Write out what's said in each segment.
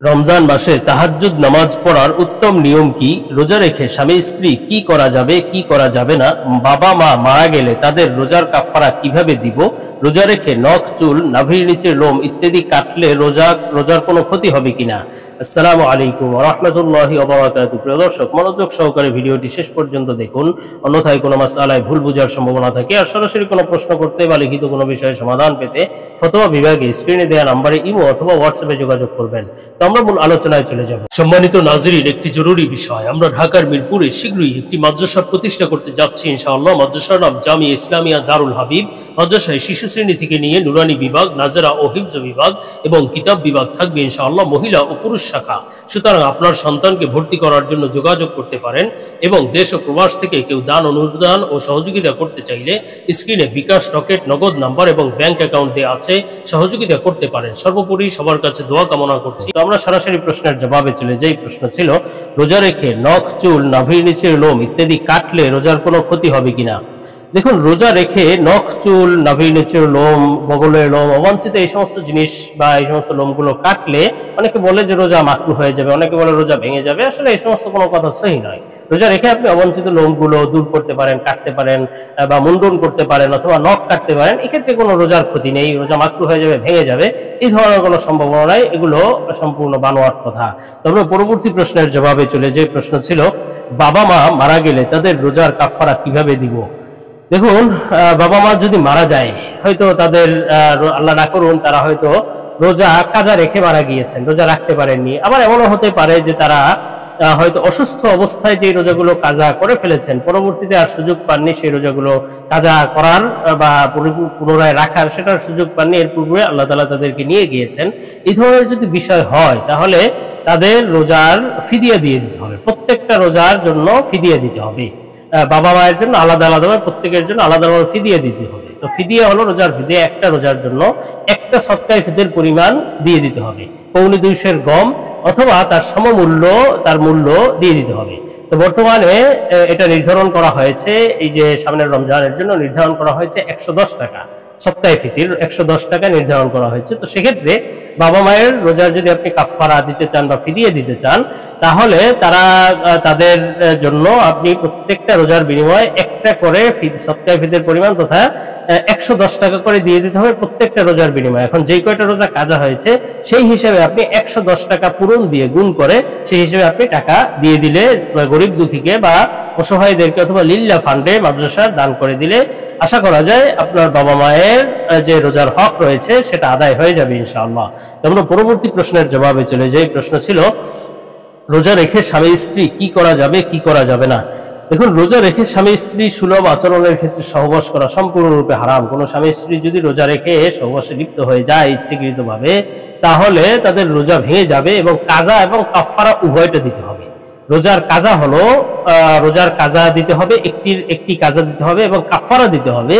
রমজান মাসে তাহাজ্জুদ নামাজ পড়ার উত্তম নিয়ম কি? রোজা রেখে স্বামী স্ত্রী কি করা যাবে, কি করা যাবে না? বাবা মা মারা গেলে তাদের রোজার কাফারা কিভাবে দিব? রোজা রেখে নখ, চুল, নাভির নিচের লোম ইত্যাদি কাটলে রোজার কোনো ক্ষতি হবে কিনা? আসসালামু আলাইকুম ওয়া রাহমাতুল্লাহি ওয়া বারাকাতুহু। প্রিয় দর্শক, মনোযোগ সহকারে ভিডিওটি শেষ পর্যন্ত দেখুন, অন্যথায় কোনো মাসআলায় ভুল বোঝার সম্ভাবনা থাকে। আর সরাসরি কোনো প্রশ্ন করতে বা লিখিত কোনো বিষয়ে সমাধান পেতে ফতোয়া বিভাগে স্ক্রিনে দেওয়া নম্বরে ইমো অথবা হোয়াটসঅ্যাপে যোগাযোগ করবেন। তো আমরা মূল আলোচনায় চলে যাব। সম্মানিত নাজরিন, একটি জরুরি বিষয়, আমরা ঢাকার মিরপুরে শীঘ্রই একটি মাদ্রাসা প্রতিষ্ঠা করতে যাচ্ছি ইনশাআল্লাহ। মাদ্রাসার নাম জামিয়া ইসলামিয়া দারুল হাবিব। মাদ্রাসায় শিশু শ্রেণী থেকে নিয়ে নুরানি বিভাগ, নাজেরা ও হিফজ বিভাগ এবং কিতাব বিভাগ থাকবে ইনশাআল্লাহ, মহিলা ও পুরুষ শাখা। সুতরাং আপনার সন্তানকে ভর্তি করার জন্য যোগাযোগ করতে পারেন এবং দেশ ও প্রবাস থেকে কেউ দান, অনুদান ও সহযোগিতা করতে চাইলে স্ক্রিনে বিকাশ, রকেট, নগদ নাম্বার এবং ব্যাংক অ্যাকাউন্ট দেওয়া আছে, সহযোগিতা করতে পারেন। সর্বোপরি সবার কাছে দোয়া কামনা করছি। তো আমরা সরাসরি প্রশ্নের জবাবে চলে যাই। প্রশ্ন ছিল, রোজা রেখে নখ, চুল, নাভির নিচের লোম ইত্যাদি কাটলে রোজার কোনো ক্ষতি হবে কিনা? দেখুন, রোজা রেখে নখ, চুল, নাভির নিচের লোম, বগলের লোম, অবাঞ্ছিত এই সমস্ত জিনিস বা এই সমস্ত লোমগুলো কাটলে অনেকে বলে যে রোজা মাকরুহ হয়ে যাবে, অনেকে বলে রোজা ভেঙে যাবে। আসলে এই সমস্ত কোনো কথা সহি নয়। রোজা রেখে আপনি অবাঞ্ছিত লোমগুলো দূর করতে পারেন, কাটতে পারেন বা মুন্ডন করতে পারেন অথবা নখ কাটতে পারেন। এক্ষেত্রে কোনো রোজার ক্ষতি নেই। রোজা মাকরুহ হয়ে যাবে, ভেঙে যাবে, এই ধরনের কোনো সম্ভাবনা নাই। এগুলো সম্পূর্ণ বানোয়াট কথা। তবে পরবর্তী প্রশ্নের জবাবে চলে যে প্রশ্ন ছিল, বাবা মা মারা গেলে তাদের রোজার কাফারা কিভাবে দিব? দেখুন, বাবা মা যদি মারা যায়, হয়তো তাদের আল্লাহ না করুন তারা হয়তো রোজা কাজা রেখে মারা গিয়েছেন, রোজা রাখতে পারেননি। আবার এমনও হতে পারে যে তারা হয়তো অসুস্থ অবস্থায় যে রোজাগুলো কাজা করে ফেলেছেন, পরবর্তীতে আর সুযোগ পাননি সেই রোজাগুলো কাজা করার বা পুনরায় রাখার, সেটার সুযোগ পাননি। এর পূর্বে আল্লাহ তাআলা তাদেরকে নিয়ে গিয়েছেন। এই ধরনের যদি বিষয় হয় তাহলে তাদের রোজার ফিদিয়া দিয়ে দিতে হবে। প্রত্যেকটা রোজার জন্য ফিদিয়া দিতে হবে। বাবা মায়ের জন্য আলাদা আলাদাভাবে, প্রত্যেকের জন্য আলাদাভাবে ফিদিয়া দিতে হবে। তো ফিদিয়া হলো রোজার ফিদিয়া, একটা রোজার জন্য একটা সদকায়ে ফিতরের পরিমাণ দিয়ে দিতে হবে। পৌনে 2 সের গম অথবা তার সমমূল্য, তার মূল্য দিয়ে দিতে হবে। তো বর্তমানে এটা নির্ধারণ করা হয়েছে, এই যে সামনের রমজানের জন্য নির্ধারণ করা হয়েছে 110 টাকা। সপ্তাহে ফিতির 110 টাকা নির্ধারণ করা হয়েছে। তো সেক্ষেত্রে বাবা মায়ের রোজার যদি আপনি কাফারা দিতে চান বা ফিদিয়ে দিতে চান, তাহলে তাদের জন্য আপনি প্রত্যেকটা রোজার বিনিময়ে একটা করে সপ্তাহে ফিতির পরিমাণ তথা 110 টাকা করে দিয়ে দিতে হবে প্রত্যেকটা রোজার বিনিময়ে। এখন যেই কয়টা রোজা কাজা হয়েছে সেই হিসেবে আপনি 110 টাকা পূরণ দিয়ে গুণ করে সেই হিসেবে আপনি টাকা দিয়ে দিলে, গরিব দুঃখীকে বা অসহায়দেরকে অথবা লিল্লাহ ফান্ডে মাদ্রাসার দান করে দিলে আশা করা যায় আপনার বাবা মায়ের যে রোজার হক রয়েছে সেটা আদায় হয়ে যাবে ইনশাআল্লাহ। তো আমরা পরবর্তী প্রশ্নের জবাবে চলে যাই। প্রশ্ন ছিল, রোজা রেখে স্বামী স্ত্রী কি করা যাবে, কি করা যাবে না? দেখুন, রোজা রেখে স্বামী স্ত্রী সুলভ আচরণের ক্ষেত্রে সহবাস করা সম্পূর্ণরূপে হারাম। কোনো স্বামী স্ত্রী যদি রোজা রেখে সহবাসে লিপ্ত হয়ে যায় ইচ্ছাকৃতভাবে, তাহলে তাদের রোজা ভেঙে যাবে এবং কাজা এবং কাফারা উভয়টা দিতে হবে। রোজার কাজা হলো, রোজার কাজা দিতে হবে, একটি কাজা দিতে হবে এবং কাফারা দিতে হবে।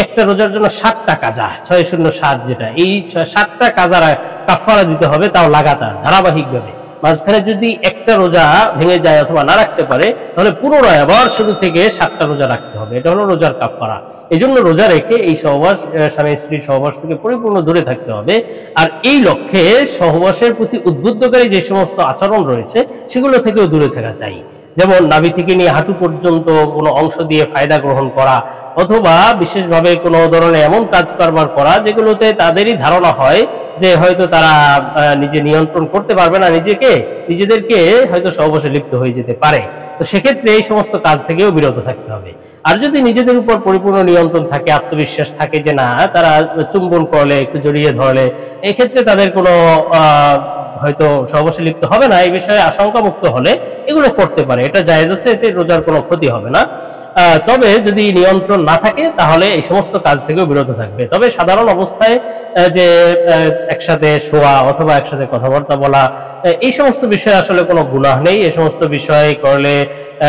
একটা রোজার জন্য 7টা কাজা, 607 যেটা, এই 7টা কাজার কাফারা দিতে হবে, তাও লাগাতার ধারাবাহিকভাবে। মাঝখানে যদি একটা রোজা ভেঙে যায় অথবা না রাখতে পারে, তাহলে পুনরায় আবার শুরু থেকে 7টা রোজা রাখতে হবে। এটা হলো রোজার কাফারা। এই জন্য রোজা রেখে এই সহবাস, স্বামী স্ত্রী সহবাস থেকে পরিপূর্ণ দূরে থাকতে হবে। আর এই লক্ষ্যে সহবাসের প্রতি উদ্বুদ্ধকারী যে সমস্ত আচরণ রয়েছে সেগুলো থেকেও দূরে থাকা চাই। যেমন নাভি থেকে নিয়ে হাঁটু পর্যন্ত কোনো অংশ দিয়ে ফায়দা গ্রহণ করা অথবা বিশেষভাবে কোনো ধরনের এমন কাজ কারবার করা যেগুলোতে তাদেরই ধারণা হয় যে হয়তো তারা নিজে নিয়ন্ত্রণ করতে পারবে না, নিজেদেরকে হয়তো সহবাসে লিপ্ত হয়ে যেতে পারে। তো সেক্ষেত্রে এই সমস্ত কাজ থেকেও বিরত থাকতে হবে। আর যদি নিজেদের উপর পরিপূর্ণ নিয়ন্ত্রণ থাকে, আত্মবিশ্বাস থাকে যে না, তারা চুম্বন করলে, একটু জড়িয়ে ধরলে এক্ষেত্রে তাদের কোনো হয়তো সহবাসে লিপ্ত হবে না, এই বিষয়ে আশঙ্কা মুক্ত হলে এগুলো করতে পারে। এটা জায়েজ আছে, এতে রোজার কোনো ক্ষতি হবে না। তবে যদি নিয়ন্ত্রণ না থাকে তাহলে এই সমস্ত কাজ থেকেও বিরত থাকবে। তবে সাধারণ অবস্থায় যে একসাথে শোয়া অথবা একসাথে কথাবার্তা বলা, এই সমস্ত বিষয়ে আসলে কোনো গুনাহ নেই। এই সমস্ত বিষয় করলে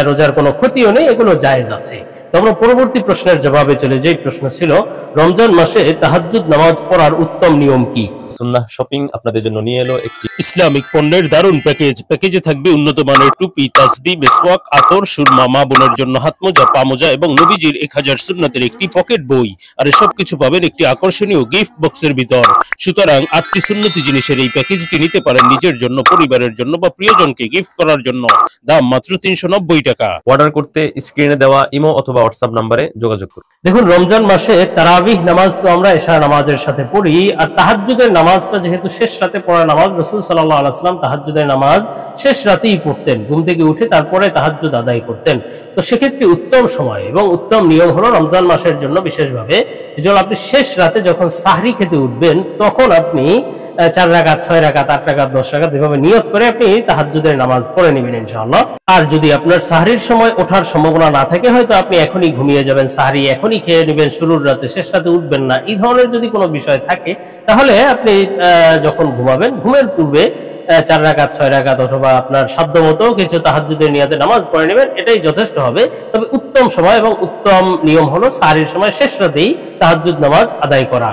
রোজার কোনো ক্ষতিও নেই, এগুলো জায়েজ আছে। তো আমরা পরবর্তী প্রশ্নের জবাবে চলে যাই। প্রশ্ন ছিল, রমজান মাসে তাহাজ্জুদ নামাজ পড়ার উত্তম নিয়ম কি? সুন্নাহ শপিং আপনাদের জন্য নিয়ে এলো একটি ইসলামিক পণ্যের দারুণ প্যাকেজ। প্যাকেজে থাকবে উন্নত মানের টুপি, তাসবিহ, মেসওয়াক, আতর, সুরমা, মা বোনের জন্য হাতমোজা, পামোজা এবং নবীজির 1000 সুন্নাতের একটি পকেট বই। আর এসব কিছু পাবেন একটি আকর্ষণীয় গিফট বক্সের ভিতর। সুতরাং 8টি সুন্নতি জিনিসের এই প্যাকেজটি নিতে পারেন নিজের জন্য, পরিবারের জন্য বা প্রিয়জনকে গিফট করার জন্য। দাম মাত্র 390 টাকা। অর্ডার করতে স্ক্রিনে দেওয়া ইমো অথবা হোয়াটসঅ্যাপ নম্বরে যোগাযোগ করুন। দেখুন, রমজান মাসে তারাবিহ নামাজ তো আমরা এশা নামাজের সাথে পড়ি, আর তাহাজ্জুদের নামাজটা যেহেতু শেষ রাতে পড়া নামাজ, রাসূল সাল্লাল্লাহু আলাইহি ওয়াসাল্লাম তাহাজ্জুদের নামাজ শেষ রাতেই পড়তেন, ঘুম থেকে উঠে তারপরে তাহাজ্জুদ আদায় করতেন। তো সেক্ষেত্রে উত্তম সময় এবং উত্তম নিয়ম হলো রমজান মাসের জন্য বিশেষভাবে, যেটা আপনি শেষ রাতে যখন সাহরি খেতে উঠবেন তখন আপনি 4 রাকাত, 6 রাকাত, 8 রাকাত, 10 রাকাত এভাবে নিয়ত করে আপনি তাহাজ্জুদের নামাজ পড়ে নেবেন ইনশাআল্লাহ। আর যদি আপনার সাহরির সময় ওঠার সম্ভাবনা না থাকে, হয়তো আপনি এখনই ঘুমিয়ে যাবেন, সাহরি এখনই খেয়ে নেবেন, শুরুর রাতে শেষ রাতে উঠবেন না, এই ধরনের যদি কোনো বিষয় থাকে, তাহলে আপনি যখন ঘুমাবেন ঘুমের পূর্বে 4 রাকাত, 6 রাকাত অথবা আপনার সাধ্যমতো কিছু তাহাজ্জুদের নিয়তে নামাজ পড়ে নেবেন, এটাই যথেষ্ট হবে। তবে উত্তম সময় এবং উত্তম নিয়ম হলো সাহরির সময় শেষ রাতেই তাহাজ্জুদ নামাজ আদায় করা।